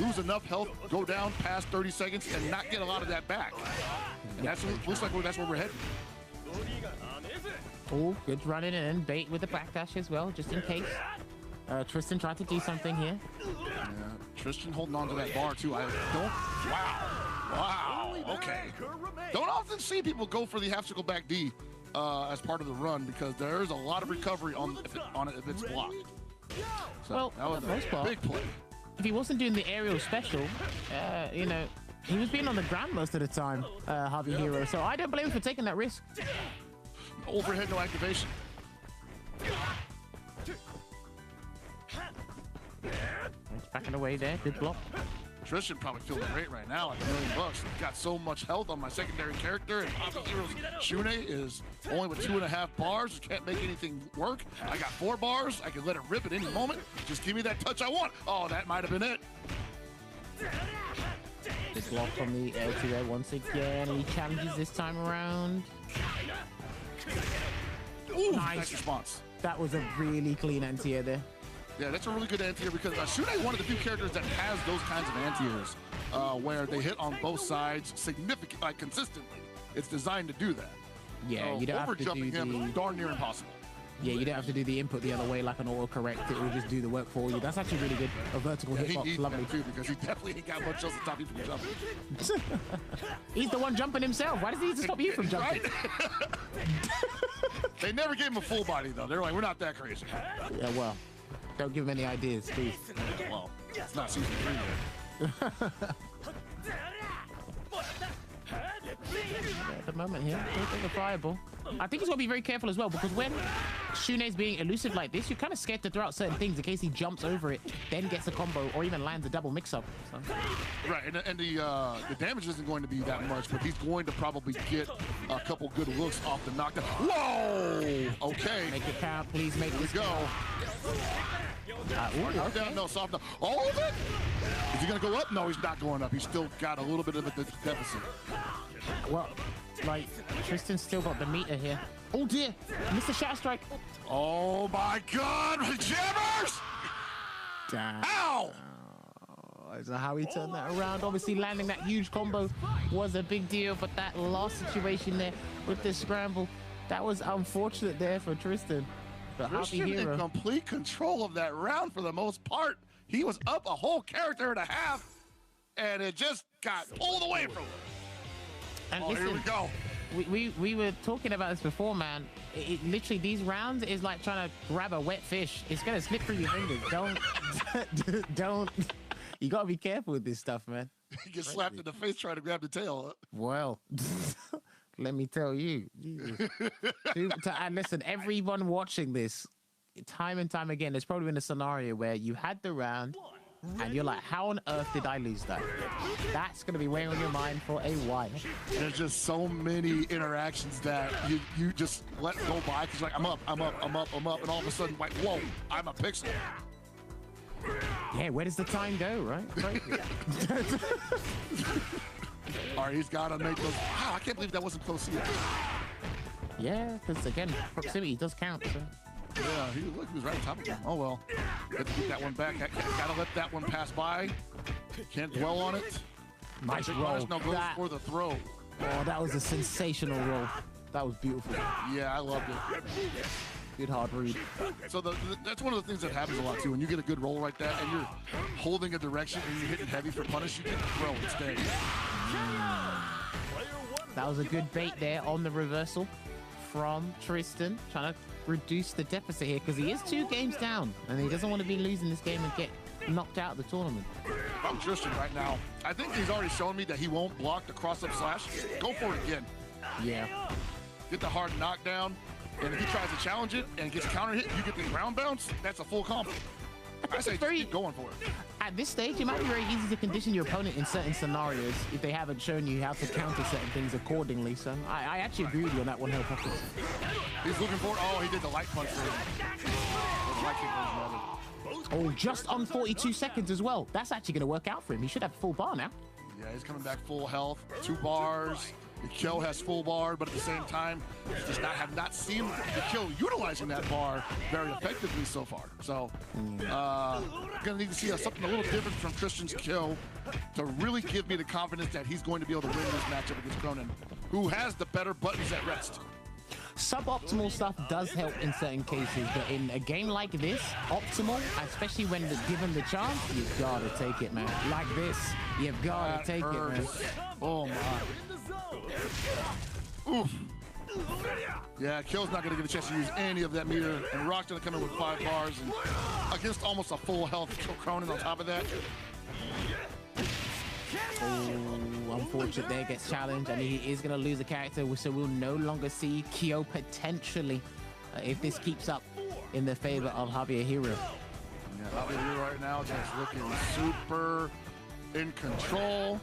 Speaker 2: lose enough health, go down past 30 seconds, and not get a lot of that back. And that's looks like that's where we're heading.
Speaker 1: Oh, good running in, bait with the backdash as well, just in case. Tristan tried to do something here.
Speaker 2: Yeah, Tristan holding on to that bar too. I don't. Wow. Okay. Don't often see people go for the half circle back D as part of the run because there's a lot of recovery on it if it's blocked. So
Speaker 1: well,
Speaker 2: that was a big play.
Speaker 1: If he wasn't doing the aerial special, you know, he was being on the ground most of the time, Javi Hero. So I don't blame him for taking that risk.
Speaker 2: Overhead, no activation.
Speaker 1: He's backing away there. Good block.
Speaker 2: Tristan probably feeling great right now at $1 million. Got so much health on my secondary character, and Javi Hero's Shune is only with 2.5 bars. Can't make anything work. I got 4 bars. I can let it rip at any moment. Just give me that touch I want. Oh, that might have been it.
Speaker 1: Good block from the L2 once again. He challenges this time around.
Speaker 2: Ooh, nice response.
Speaker 1: That was a really clean anti-air there.
Speaker 2: Yeah, that's a really good anti-air because Shune is one of the few characters that has those kinds of anti-airs where they hit on both sides consistently. It's designed to do that.
Speaker 1: Yeah, you don't have to do
Speaker 2: him darn near impossible.
Speaker 1: Yeah, you don't have to do the input the other way like an autocorrect. It will just do the work for you. That's actually really good. A vertical hitbox, lovely
Speaker 2: too, because he definitely ain't got much else to stop you from jumping.
Speaker 1: He's the one jumping himself. Why does he need to stop you from jumping?
Speaker 2: Right? They never gave him a full body though. They're like, we're not that crazy.
Speaker 1: Yeah, well, don't give him any ideas, please.
Speaker 2: Well, it's not season 3 yet.
Speaker 1: At the moment here, don't take a fireball. I think he's got to be very careful as well because when Shune's being elusive like this, you're kind of scared to throw out certain things in case he jumps over it, then gets a combo or even lands a double mix-up. So.
Speaker 2: Right, and the damage isn't going to be that much, but he's going to probably get a couple good looks off the knockdown. Whoa! Okay.
Speaker 1: Make it count, please. Make this
Speaker 2: go. Down, no, soft down. All of it? Is he going to go up? No, he's not going up. He's still got a little bit of a deficit.
Speaker 1: Well, like, Tristan's still got the meter here. Oh, dear. Mr. Shatter Strike.
Speaker 2: Oh, my God. Jammers!
Speaker 1: Damn.
Speaker 2: Ow!
Speaker 1: So how he turned that around. Obviously, landing that huge combo was a big deal, but that last situation there with the scramble, that was unfortunate there for Tristan. But
Speaker 2: Tristan in complete control of that round for the most part. He was up a whole character and a half, and it just got pulled away from him.
Speaker 1: And
Speaker 2: oh,
Speaker 1: listen,
Speaker 2: here we go.
Speaker 1: We were talking about this before, man. It literally, these rounds is like trying to grab a wet fish. It's gonna slip through your fingers. Don't. You gotta be careful with this stuff, man.
Speaker 2: You get slapped in the face trying to grab the tail. Huh?
Speaker 1: Well, let me tell you. And listen, everyone watching this, time and time again, there's probably been a scenario where you had the round, and you're like, how on earth did I lose that? That's going to be weighing on your mind for a while.
Speaker 2: There's just so many interactions that you just let go by because you're like, I'm up, and all of a sudden, like, whoa, I'm a pixel.
Speaker 1: Yeah, where does the time go, right?
Speaker 2: All right, he's got to make those. Wow, I can't believe that wasn't close either.
Speaker 1: Yeah, because again, proximity does count. So.
Speaker 2: Yeah, he was right on top of him. Oh, well. Got to get that one back. Got to let that one pass by. Can't dwell on it.
Speaker 1: Nice roll.
Speaker 2: Now goes for the throw.
Speaker 1: Oh, that was a sensational roll. That was beautiful.
Speaker 2: Yeah, I loved it.
Speaker 1: Good hard read.
Speaker 2: So that's one of the things that happens a lot, too. When you get a good roll like that and you're holding a direction and you're hitting heavy for punish, you can throw instead.
Speaker 1: That was a good bait there on the reversal from Tristan, trying to reduce the deficit here because he is 2 games down and he doesn't want to be losing this game and get knocked out of the tournament.
Speaker 2: I'm Tristan right now. I think he's already shown me that he won't block the cross-up slash. Go for it again.
Speaker 1: Yeah.
Speaker 2: Get the hard knockdown, and if he tries to challenge it and gets counter hit, you get the ground bounce. That's a full combo. I say just keep going for it.
Speaker 1: At this stage, it might be very easy to condition your opponent in certain scenarios if they haven't shown you how to counter certain things accordingly. So I actually agree with you on that one, Hill Pockets.
Speaker 2: He's looking for it. Oh, he did the light punch for him.
Speaker 1: Oh, just on 42 seconds as well. That's actually going to work out for him. He should have full bar now.
Speaker 2: Yeah, he's coming back full health, 2 bars. Mikyo has full bar, but at the same time, have not seen Mikyo utilizing that bar very effectively so far. So, gonna need to see something a little different from Tristan's Kill to really give me the confidence that he's going to be able to win this matchup against Cronin, who has the better buttons at rest.
Speaker 1: Suboptimal stuff does help in certain cases, but in a game like this, optimal, especially when given the chance, you've got to take it, man. Like this, you've got to take it, man.
Speaker 2: Oh, my. Oof. Yeah, Kill's not going to get a chance to use any of that meter, and Rock's going to come in with 5 bars, and against almost a full health Cronin on top of that.
Speaker 1: Oh, unfortunate there, gets challenged, and he is going to lose a character, so we'll no longer see Kyo potentially if this keeps up in the favor of Javier Hero.
Speaker 2: Yeah, Javier Hero right now just looking super in control.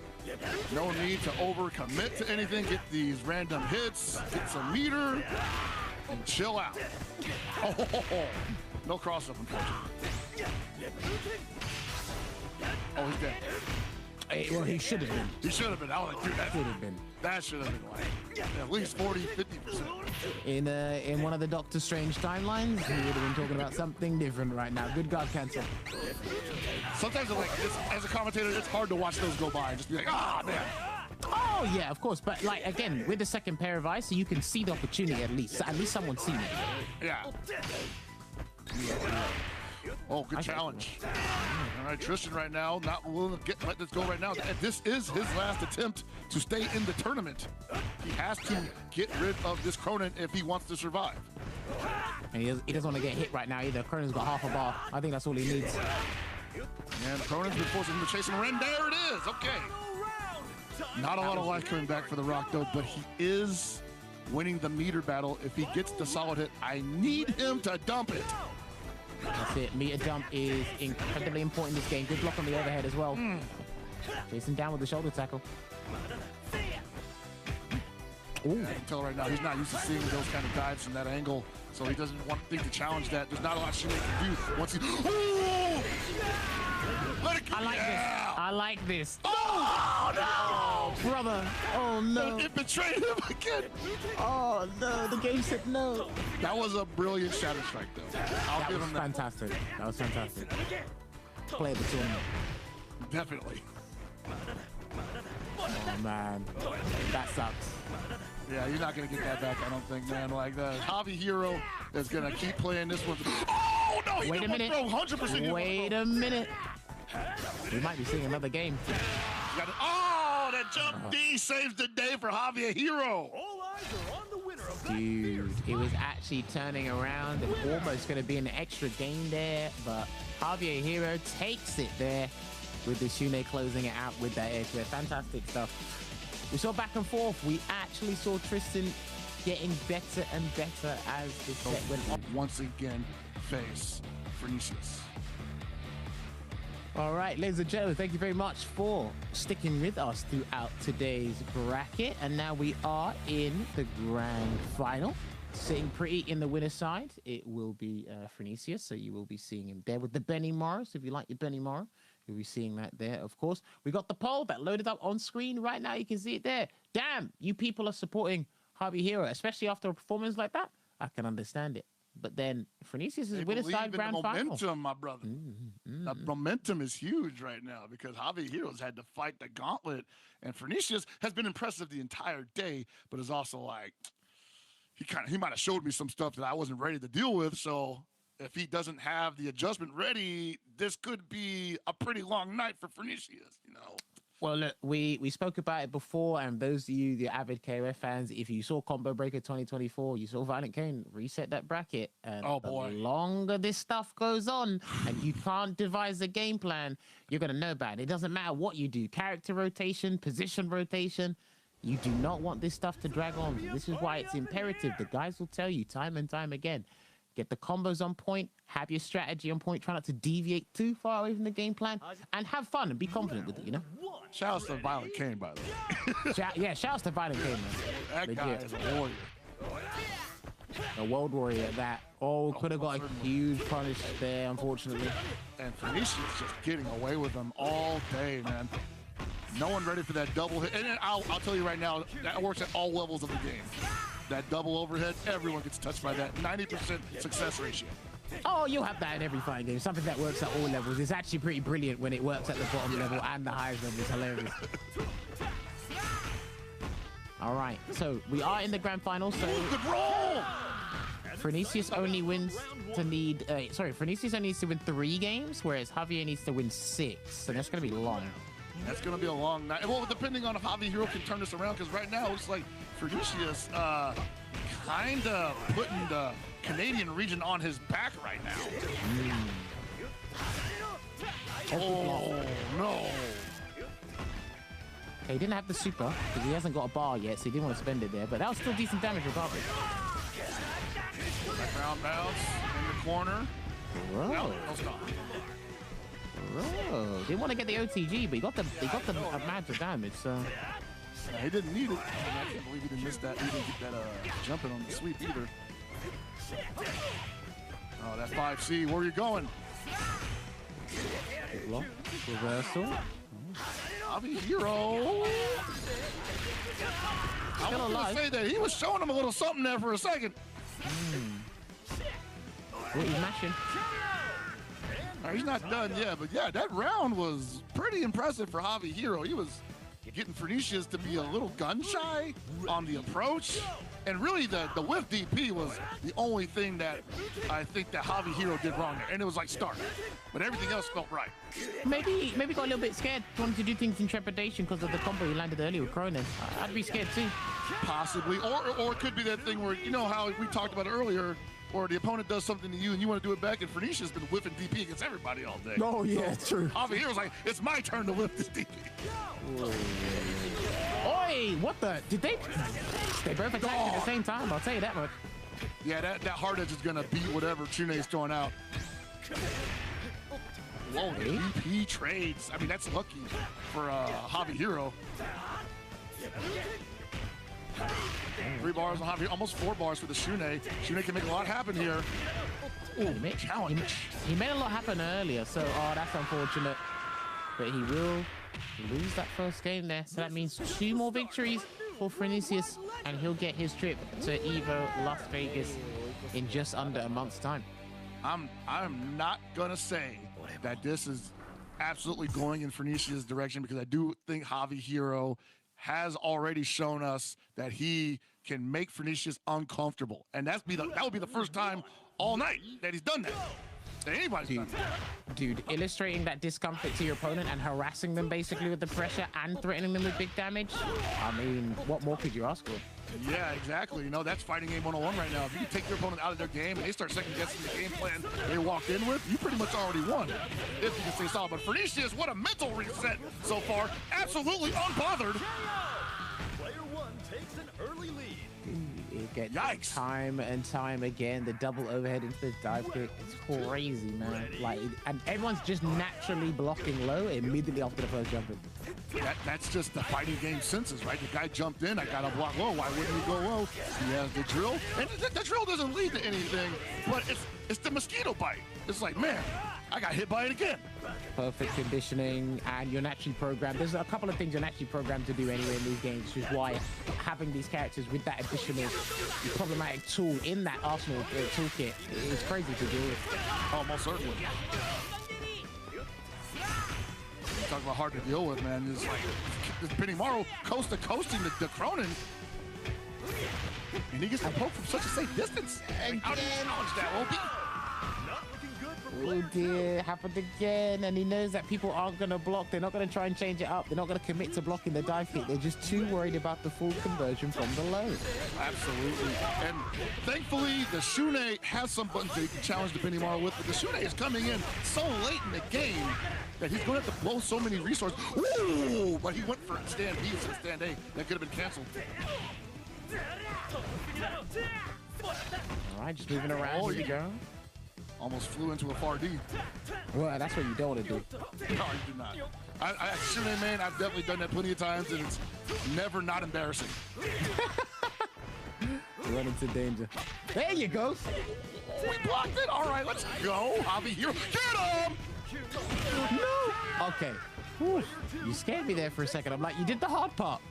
Speaker 2: No need to overcommit to anything. Get these random hits, get some meter, and chill out. Oh, no cross-up, unfortunately. Oh, he's dead.
Speaker 1: Well, he should have been.
Speaker 2: He should have been. I was like, dude, that should have been. That should have been like at least 40, 50%.
Speaker 1: In one of the Doctor Strange timelines, he would have been talking about something different right now. Good God, cancel.
Speaker 2: Sometimes, like, as a commentator, it's hard to watch those go by and just be like, ah, man.
Speaker 1: Oh, yeah, of course. But, like, again, with the second pair of eyes, so you can see the opportunity at least. At least someone's seen it.
Speaker 2: Yeah. Oh, good challenge. All right, Tristan right now, not willing to let this go right now. This is his last attempt to stay in the tournament. He has to get rid of this Cronin if he wants to survive.
Speaker 1: And he doesn't want to get hit right now either. Cronin's got half a bar. I think that's all he needs.
Speaker 2: And Cronin's been forcing him to chase him around. There it is. Okay. Not a lot of life coming back for the Rock, though, but he is winning the meter battle. If he gets the solid hit, I need him to dump it.
Speaker 1: That's it. Meter dump is incredibly important in this game. Good block on the overhead as well. Chasing down with the shoulder tackle.
Speaker 2: Ooh. I can tell right now he's not used to seeing those kind of dives from that angle, so he doesn't want to challenge that. There's not a lot Shinra can do once he. Ooh! Let it go.
Speaker 1: I like this. I like this.
Speaker 2: Oh no,
Speaker 1: brother! Oh no!
Speaker 2: It betrayed him again.
Speaker 1: Oh no! The game said no.
Speaker 2: That was a brilliant shadow strike, though. I'll give him that.
Speaker 1: Fantastic. That was fantastic. Play the tournament.
Speaker 2: Definitely.
Speaker 1: Oh, man. That sucks.
Speaker 2: Yeah, you're not going to get that back, I don't think, man. Like that. Javi Hero is going to keep playing this one. Oh, no, he
Speaker 1: Wait a minute.
Speaker 2: 100%.
Speaker 1: Wait a minute. We might be seeing another game.
Speaker 2: Oh, that jump D saves the day for Javier Hero.
Speaker 3: All eyes are on the winner of that.
Speaker 1: Dude, it was actually turning around and almost going to be an extra game there, but Javier Hero takes it there with the Shune closing it out with that edge there. Fantastic stuff. We saw back and forth. We actually saw Tristan getting better and better as the set went on.
Speaker 2: Once again, face Phoenicius.
Speaker 1: All right, ladies and gentlemen, thank you very much for sticking with us throughout today's bracket. And now we are in the grand final. Sitting pretty in the winner's side, it will be Phoenicius, so you will be seeing him there with the Benny Morrow. So if you like your Benny Morrow, you'll be seeing that there, of course. We got the poll that loaded up on screen right now. You can see it there. Damn, you people are supporting Javi Hero, especially after a performance like that. I can understand it. But then Phoenicius is winner's side grand final.
Speaker 2: Momentum, my brother. That momentum is huge right now because Javi Heroes had to fight the gauntlet, and Phoenicius has been impressive the entire day, but is also like he might have showed me some stuff that I wasn't ready to deal with. So if he doesn't have the adjustment ready, this could be a pretty long night for Phoenicius, you know.
Speaker 1: Well, look, we spoke about it before, and those of you, the avid KOF fans, if you saw Combo Breaker 2024, you saw Violent Kane reset that bracket, and
Speaker 2: oh boy,
Speaker 1: the longer this stuff goes on, and you can't devise a game plan, you're gonna know about it. It doesn't matter what you do, character rotation, position rotation. You do not want this stuff to drag on. This is why it's imperative. The guys will tell you time and time again. Get the combos on point, have your strategy on point, try not to deviate too far away from the game plan, and have fun and be confident with it, you know?
Speaker 2: Shout out to Violent Kane, by the way.
Speaker 1: Shout out to Violent Kane, man.
Speaker 2: That guy is a warrior.
Speaker 1: A world warrior at that. Oh, could have got a huge punish there, unfortunately.
Speaker 2: And Phoenicius just getting away with them all day, man. No one ready for that double hit. And I'll tell you right now, that works at all levels of the game. That double overhead, everyone gets touched by that. 90% success ratio.
Speaker 1: Oh, you'll have that in every fighting game. Something that works at all levels. It's actually pretty brilliant when it works at the bottom level and the highest level. It's hilarious. All right, so we are in the grand final. So
Speaker 2: good roll.
Speaker 1: Phoenicius only wins to need. Phoenicius only needs to win 3 games, whereas Javier needs to win 6. So that's gonna be long.
Speaker 2: That's going to be a long night. Well, depending on if Javi Hero can turn this around, because right now it's like Phoenicius kind of putting the Canadian region on his back right now. Oh, no.
Speaker 1: He didn't have the super, because he hasn't got a bar yet, so he didn't want to spend it there, but that was still decent damage regardless.
Speaker 2: Background bounce in the corner.
Speaker 1: Whoa.
Speaker 2: No stop.
Speaker 1: Bro, didn't want to get the OTG, but he got the amount of damage. So
Speaker 2: he didn't need it. I can't believe he didn't miss that. He didn't get that jumping on the sweep either. Oh, that 5C. Where are you going?
Speaker 1: Reversal.
Speaker 2: Javi Hero. I was going to say that he was showing him a little something there for a second.
Speaker 1: Well, he's mashing.
Speaker 2: He's not done yet, but yeah, that round was pretty impressive for Javi Hero. He was getting Phoenicius to be a little gun shy on the approach, and really the whiff DP was the only thing that I think that Javi Hero did wrong there, and it was like start, but everything else felt right.
Speaker 1: Maybe got a little bit scared, wanted to do things in trepidation because of the combo he landed earlier with Cronin. I'd be scared too.
Speaker 2: Possibly, or it could be that thing where, you know how we talked about earlier, or the opponent does something to you and you want to do it back, and Phoenicia's been whiffing DP against everybody all day.
Speaker 1: Oh, yeah, so, true.
Speaker 2: Javi Hero's like, it's my turn to whiff this DP.
Speaker 1: Oi, what the? Did they both attacked at the same time? I'll tell you that much.
Speaker 2: Yeah, that hard edge is going to beat whatever Chune's throwing out. Whoa, the DP trades. I mean, that's lucky for Javi Hero. 3 bars on Javi, almost 4 bars for the Shune. Shune can make a lot happen here. Oh, challenge.
Speaker 1: He made a lot happen earlier, so that's unfortunate. But he will lose that first game there. So that means 2 more victories for Phoenicius, and he'll get his trip to EVO Las Vegas in just under a month's time.
Speaker 2: I'm not gonna say that this is absolutely going in Phoenicia's direction because I do think Javi Hero has already shown us that he can make Phoenicia's uncomfortable. And that would be the first time all night that he's done that. That anybody's done that.
Speaker 1: Dude, illustrating that discomfort to your opponent and harassing them basically with the pressure and threatening them with big damage. I mean, what more could you ask for?
Speaker 2: Yeah, exactly. You know, that's fighting game 101 right now. If you can take your opponent out of their game and they start second guessing the game plan they walked in with, you pretty much already won. If you can stay solid. But Phoenicia's, what a mental reset so far. Absolutely unbothered.
Speaker 3: Player one takes an early lead.
Speaker 1: It gets
Speaker 2: Yikes.
Speaker 1: time and time again. The double overhead into the dive kick. It's crazy, man. Like, and everyone's just naturally blocking low immediately after the first jump in.
Speaker 2: That's just the fighting game senses, right? The guy jumped in, I gotta block low. Why wouldn't he go low? He has the drill. And the drill doesn't lead to anything, but it's the mosquito bite. It's like, man, I got hit by it again.
Speaker 1: Perfect conditioning, and you're naturally programmed. There's a couple of things you're naturally programmed to do anyway in these games, which is why having these characters with that additional problematic tool in that arsenal toolkit is crazy to deal with.
Speaker 2: Almost certainly. Talk about hard to deal with, man. It's like this Benimaru coast to coasting the Cronin, and he gets the poke from such a safe distance. Like, how do you challenge that, Opie?
Speaker 3: Not looking good for
Speaker 1: Oh dear, happened again, and he knows that people aren't going to block. They're not going to try and change it up. They're not going to commit to blocking the dive kick. They're just too worried about the full conversion from the low.
Speaker 2: Absolutely. And thankfully, the Shune has some buttons that he can challenge the Benimaru with, but the Shune is coming in so late in the game that he's going to have to blow so many resources. Ooh, but he went for stand B instead of stand A. That could have been canceled.
Speaker 1: All right, just moving around.
Speaker 2: Oh,
Speaker 1: Here you go.
Speaker 2: Almost flew into a far D.
Speaker 1: Well, that's what you don't want to do.
Speaker 2: No, you do not. I Shune, man, I've definitely done that plenty of times, and it's never not embarrassing.
Speaker 1: Run into danger. There you go.
Speaker 2: We blocked it. All right, let's go. Javi Hero. Get him!
Speaker 1: No. Okay. Whew. You scared me there for a second. I'm like, you did the hard part.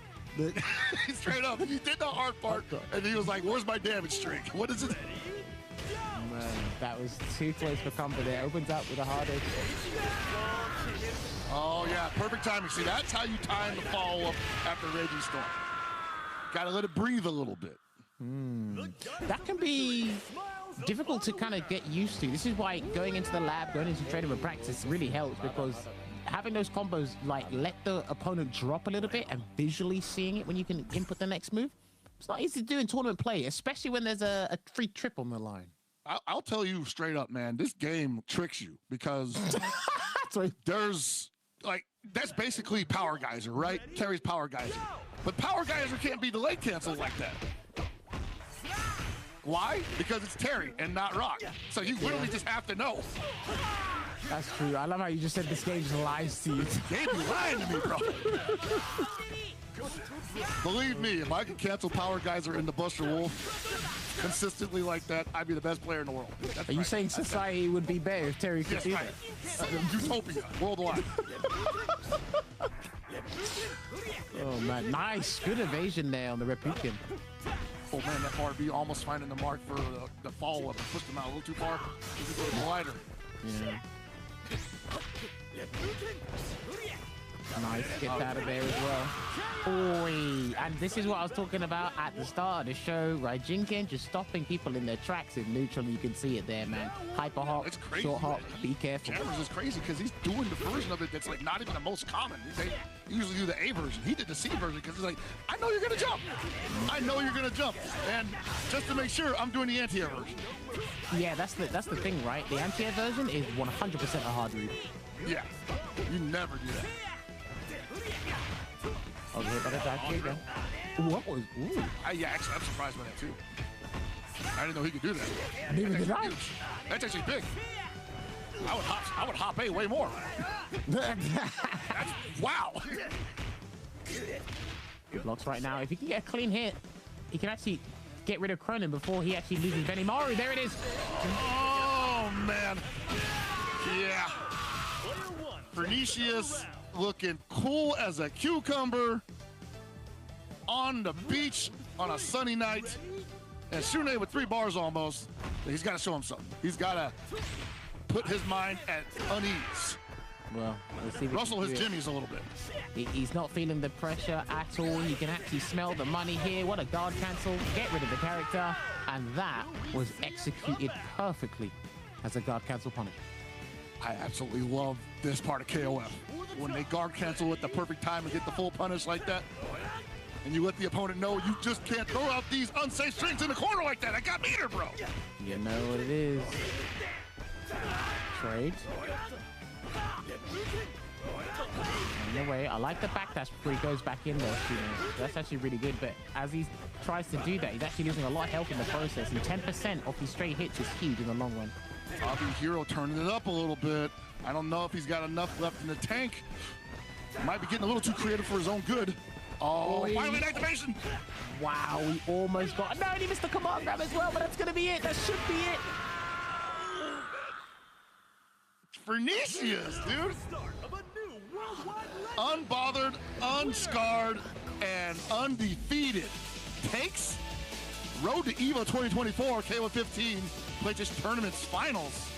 Speaker 2: Straight up, he did the hard part, and he was like, where's my damage streak? What is it?
Speaker 1: Man, that was too close for comfort there. Opens up with a hard edge.
Speaker 2: Oh, yeah, perfect timing. See, that's how you time the follow-up after Raging Storm. Got to let it breathe a little bit.
Speaker 1: That can be difficult to kind of get used to. This is why going into the lab, going into training and practice really helps, because having those combos, like, let the opponent drop a little bit and visually seeing it when you can input the next move. It's not easy to do in tournament play, especially when there's a free trip on the line.
Speaker 2: I'll tell you straight up, man, this game tricks you because there's, like, that's basically Power Geyser, right? Terry's Power Geyser. But Power Geyser can't be delay canceled like that. Why? Because it's Terry and not Rock. So you literally just have to know.
Speaker 1: That's true. I love how you just said this game just lies to you.
Speaker 2: Game be lying to me, bro. Believe me, if I could cancel Power Geyser into Buster Wolf consistently like that, I'd be the best player in the world. That's
Speaker 1: Are you saying society would be better if Terry could
Speaker 2: Yes,
Speaker 1: do
Speaker 2: right.
Speaker 1: that?
Speaker 2: Utopia, worldwide.
Speaker 1: Oh, man. Nice. Good evasion there on the Repukin.
Speaker 2: Oh, man, that RB almost finding the mark for the follow-up. Pushed him out a little too far. He could go to glider.
Speaker 1: Yeah. Nice, gets out of there as well. Oi. And this is what I was talking about at the start of the show, right? Jinkin just stopping people in their tracks in neutral. You can see it there, man. Hyper hop,
Speaker 2: It's crazy,
Speaker 1: short hop,
Speaker 2: man.
Speaker 1: be careful.
Speaker 2: Cameras is crazy because he's doing the version of it that's like not even the most common. They usually do the A version. He did the C version because he's like, I know you're gonna jump. I know you're gonna jump. And just to make sure, I'm doing the anti-air version.
Speaker 1: Yeah, that's the thing, right? The anti-air version is 100% a hard read.
Speaker 2: Yeah, you never do that.
Speaker 1: Oh, yeah, better dive kick again. What was? Ooh.
Speaker 2: Yeah, actually, I'm surprised by that too. I didn't know he could do that.
Speaker 1: Neither did I.
Speaker 2: That's actually big. I would hop A way more. That's wow.
Speaker 1: He blocks right now. If he can get a clean hit, he can actually get rid of Cronin before he actually loses Benimaru. There it is.
Speaker 2: Oh man. Yeah. Pernicious looking cool as a cucumber on the beach on a sunny night. And Shune with 3 bars almost. He's got to show him something. He's got to put his mind at unease.
Speaker 1: Well, let's see if
Speaker 2: Russell his jimmies a little bit.
Speaker 1: He's not feeling the pressure at all. He can actually smell the money here. What a guard cancel. Get rid of the character. And that was executed perfectly as a guard cancel punish.
Speaker 2: I absolutely love this part of KOF. When they guard cancel at the perfect time and get the full punish like that. And you let the opponent know you just can't throw out these unsafe strings in the corner like that. I got meter, bro.
Speaker 1: You know what it is. Trade. On the way. I like the backdash before he goes back in there. That's actually really good. But as he tries to do that, he's actually losing a lot of health in the process. And 10% off his straight hits is huge in the long run.
Speaker 2: Bobby Hero turning it up a little bit. I don't know if he's got enough left in the tank. Might be getting a little too creative for his own good. Oh, finally an activation.
Speaker 1: Wow, he almost got... No, he missed the command grab as well, but that's going to be it. That should be it.
Speaker 2: Pernicious, dude. Unbothered, unscarred, and undefeated. Takes Road to EVO 2024, KO 15, played this tournament's finals.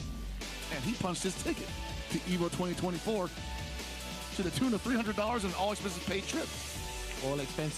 Speaker 2: And he punched his ticket to EVO 2024 to the tune of $300 and all expenses paid trip.
Speaker 1: All expenses